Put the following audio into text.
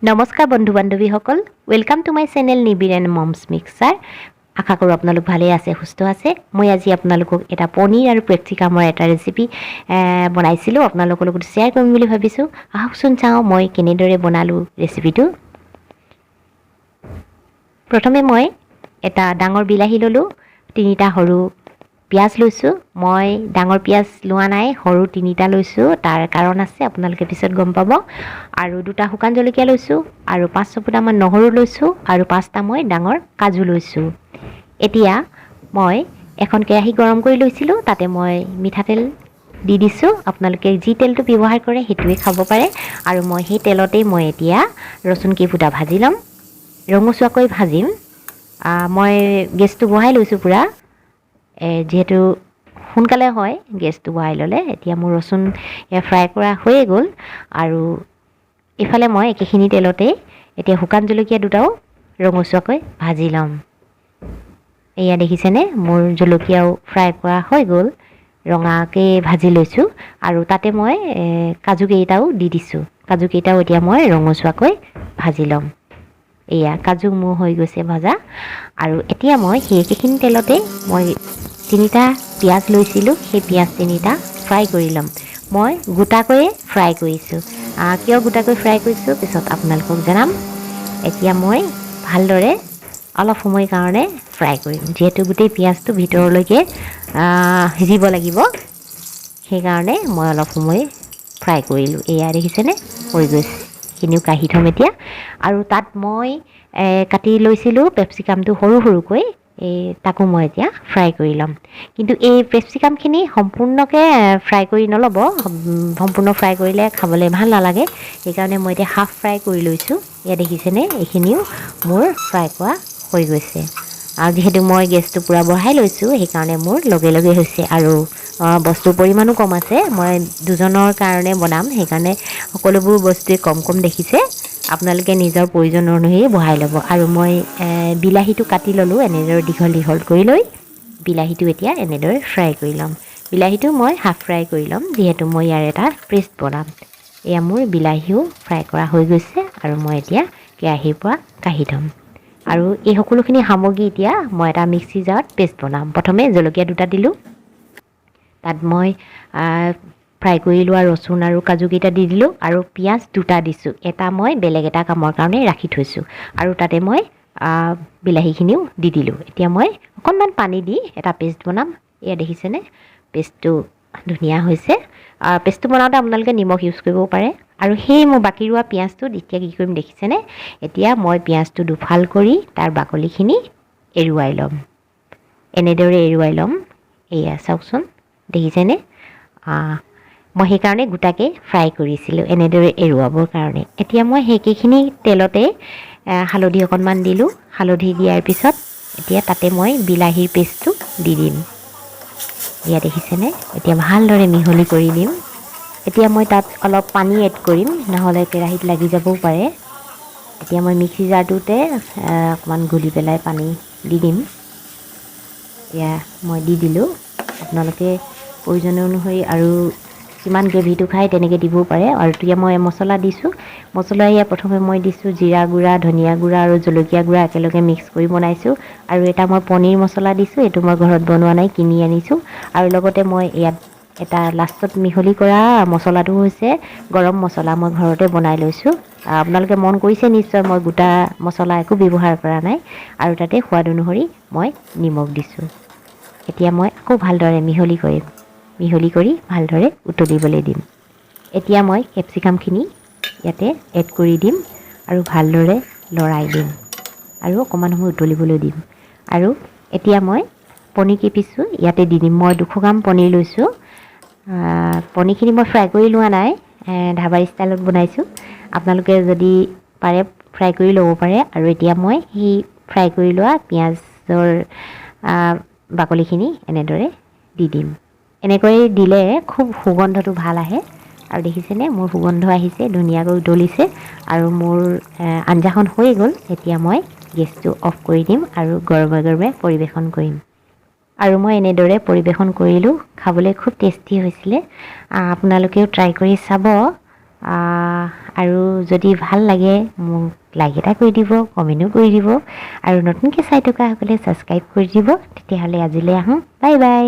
নমস্কাৰ বন্ধু বান্ধৱীসকল welcome to my channel Nibir and mom's mixer আশা কৰোঁ আপোনালোক ভালে আছে সুস্থ আছে মই আজি আপোনালোকক এটা পনীৰ আৰু পেপচিকামৰ এটা ৰেচিপি বনাইছিলোঁ আপোনালোকৰ লগত শ্বেয়াৰ কৰিম বুলি ভাবিছোঁ আহকচোন চাওঁ মই কেনেদৰে বনালোঁ ৰেচিপিটো প্ৰথমে মই এটা ডাঙৰ বিলাহী ল'লোঁ তিনিটা সৰু পিয়াজ লৈছোঁ মই ডাঙৰ পিয়াজ লোৱা নাই সৰু তিনিটা লৈছোঁ তাৰ কাৰণ আছে আপোনালোকে পিছত গম পাব আৰু দুটা শুকান জলকীয়া লৈছোঁ আৰু 5 ফুটামান নহৰু লৈছোঁ আৰু 5টা মই ডাঙৰ কাজু লৈছোঁ এতিয়া মই এখন কেৰাহী গৰম কৰি লৈছিলোঁ তাতে মই মিঠাতেল দি দিছোঁ আপোনালোকে যি তেলটো ব্যৱহাৰ কৰে সেইটোৱে খাব পাৰে আৰু মই সেই তেলতেই মই এতিয়া ৰচুন কেইফুটা ভাজি ল'ম ৰঙচুৱাকৈ ভাজিম মই গেছটো বঢ়াই লৈছোঁ পুৰা যেহেতু সোনকালে হয় গেছটো বঢ়াই ল'লে এতিয়া মোৰ ৰচুন ফ্ৰাই কৰা হৈয়ে গ'ল আৰু ইফালে মই একেখিনি তেলতে এতিয়া শুকান জলকীয়া দুটাও ৰঙচুৱাকৈ ভাজি ল'ম এয়া দেখিছেনে মোৰ জলকীয়াও ফ্ৰাই কৰা হৈ গ'ল ৰঙাকৈ ভাজি লৈছোঁ আৰু তাতে মই কাজু কেইটাও দি দিছোঁ কাজু কেইটাও এতিয়া মই ৰঙচুৱাকৈ ভাজি ল'ম এয়া কাজু মোৰ হৈ গৈছে ভজা আৰু এতিয়া মই সেই একেখিনি তেলতে মই তিনিটা পিয়াজ লৈছিলোঁ সেই পিয়াজ তিনিটা ফ্ৰাই কৰি ল'ম মই গোটাকৈয়ে ফ্ৰাই কৰিছোঁ কিয় গোটাকৈ ফ্ৰাই কৰিছোঁ পিছত আপোনালোকক জনাম এতিয়া মই ভালদৰে অলপ সময়ৰ কাৰণে ফ্ৰাই কৰিম যিহেতু গোটেই পিয়াজটো ভিতৰলৈকে সিজিব লাগিব সেইকাৰণে মই অলপ সময় ফ্ৰাই কৰিলোঁ এয়া দেখিছেনে হৈ গৈছে সেইখিনিও কাঢ়ি থ'ম এতিয়া আৰু তাত মই কাটি লৈছিলোঁ পেপচিকামটো সৰু সৰুকৈ তাকো মই এতিয়া ফ্ৰাই কৰি ল'ম কিন্তু এই পেপচিকামখিনি সম্পূৰ্ণকৈ ফ্ৰাই কৰি নল'ব সম্পূৰ্ণ ফ্ৰাই কৰিলে খাবলৈ ভাল নালাগে সেইকাৰণে মই এতিয়া হাফ ফ্ৰাই কৰি লৈছোঁ এয়া দেখিছেনে এইখিনিও মোৰ ফ্ৰাই কৰা হৈ গৈছে আৰু যিহেতু মই গেছটো পূৰা বঢ়াই লৈছোঁ সেইকাৰণে মোৰ লগে লগে হৈছে আৰু বস্তুৰ পৰিমাণো কম আছে মই দুজনৰ কাৰণে বনাম সেইকাৰণে সকলোবোৰ বস্তুৱে কম কম দেখিছে আপোনালোকে নিজৰ প্ৰয়োজন অনুসৰি বঢ়াই ল'ব আৰু মই বিলাহীটো কাটি ল'লোঁ এনেদৰে দীঘল দীঘল কৰি লৈ বিলাহীটো এতিয়া এনেদৰে ফ্ৰাই কৰি ল'ম বিলাহীটো মই হাফ ফ্ৰাই কৰি ল'ম যিহেতু মই ইয়াৰ এটা পেষ্ট বনাম এয়া মোৰ বিলাহীও ফ্ৰাই কৰা হৈ গৈছে আৰু মই এতিয়া কেৰাহীৰ পৰা কাঢ়ি থ'ম আৰু এই সকলোখিনি সামগ্ৰী এতিয়া মই এটা মিক্সি জাৰত পেষ্ট বনাম প্ৰথমে জলকীয়া দুটা দিলোঁ তাত মই ফ্ৰাই কৰি লোৱা ৰচুন আৰু কাজুকেইটা দি দিলোঁ আৰু পিঁয়াজ দুটা দিছোঁ এটা মই বেলেগ এটা কামৰ কাৰণে ৰাখি থৈছোঁ আৰু তাতে মই বিলাহীখিনিও দি দিলোঁ এতিয়া মই অকণমান পানী দি এটা পেষ্ট বনাম এয়া দেখিছেনে পেষ্টটো ধুনীয়া হৈছে পেষ্টটো বনাওঁতে আপোনালোকে নিমখ ইউজ কৰিব পাৰে আৰু সেই মোৰ বাকী ৰোৱা পিঁয়াজটোত এতিয়া কি কৰিম দেখিছেনে এতিয়া মই পিঁয়াজটো দুফাল কৰি তাৰ বাকলিখিনি এৰুৱাই ল'ম এনেদৰে এৰুৱাই ল'ম এয়া চাওকচোন দেখিছেনে মই সেইকাৰণে গোটাকৈ ফ্ৰাই কৰিছিলোঁ এনেদৰে এৰুৱাবৰ কাৰণে এতিয়া মই সেইকেইখিনি তেলতে হালধি অকণমান দিলোঁ হালধি দিয়াৰ পিছত এতিয়া তাতে মই বিলাহীৰ পেষ্টটো দি দিম এয়া দেখিছেনে এতিয়া ভালদৰে মিহলি কৰি দিম এতিয়া মই তাত অলপ পানী এড কৰিম নহ'লে কেৰাহীত লাগি যাবও পাৰে এতিয়া মই মিক্সি জাৰটোতে অকণমান গুলি পেলাই পানী দি দিম এয়া মই দি দিলোঁ আপোনালোকে প্ৰয়োজন অনুসৰি আৰু কিমান গ্ৰেভিটো খায় তেনেকৈ দিবও পাৰে আৰু এতিয়া মই মছলা দিছোঁ মছলা এয়া প্ৰথমে মই দিছোঁ জিৰা গুড়া ধনিয়া গুড়া আৰু জলকীয়া গুড়া একেলগে মিক্স কৰি বনাইছোঁ আৰু এটা মই পনীৰ মছলা দিছোঁ এইটো মই ঘৰত বনোৱা নাই কিনি আনিছোঁ আৰু লগতে মই ইয়াত এটা লাষ্টত মিহলি কৰা মছলাটো হৈছে গৰম মছলা মই ঘৰতে বনাই লৈছোঁ আপোনালোকে মন কৰিছে নিশ্চয় মই গোটা মছলা একো ব্যৱহাৰ কৰা নাই আৰু তাতে সোৱাদ অনুসৰি মই নিমখ দিছোঁ এতিয়া মই আকৌ ভালদৰে মিহলি কৰি ভালদৰে উতলিবলৈ দিম এতিয়া মই কেপচিকামখিনি ইয়াতে এড কৰি দিম আৰু ভালদৰে লৰাই দিম আৰু অকণমান সময় উতলিবলৈ দিম আৰু এতিয়া মই পনীৰ কেইপিচো ইয়াতে দি দিম মই 200 গ্ৰাম পনীৰ লৈছোঁ পনীৰখিনি মই ফ্ৰাই কৰি লোৱা নাই ধাবাৰ ষ্টাইলত বনাইছোঁ আপোনালোকে যদি পাৰে ফ্ৰাই কৰি ল'ব পাৰে আৰু এতিয়া মই সেই ফ্ৰাই কৰি লোৱা পিঁয়াজৰ বাকলিখিনি এনেদৰে দি দিম এনেকৈ দিলে খুব সুগন্ধটো ভাল আহে আৰু দেখিছেনে মোৰ সুগন্ধ আহিছে ধুনীয়াকৈ উতলিছে আৰু মোৰ আঞ্জাখন হৈ গ'ল এতিয়া মই গেছটো অফ কৰি দিম আৰু গৰমে গৰমে পৰিৱেশন কৰিম আৰু মই এনেদৰে পৰিৱেশন কৰিলোঁ খাবলৈ খুব টেষ্টি হৈছিলে আপোনালোকেও ট্ৰাই কৰি চাব আৰু যদি ভাল লাগে মোক লাইক এটা কৰি দিব, কমেণ্টো কৰি দিব আৰু নতুনকৈ চাই থকাসকলে ছাবস্ক্ৰাইব কৰি দিব। তেতিয়াহ'লে আজিলৈ আহোঁ, বাই বাই।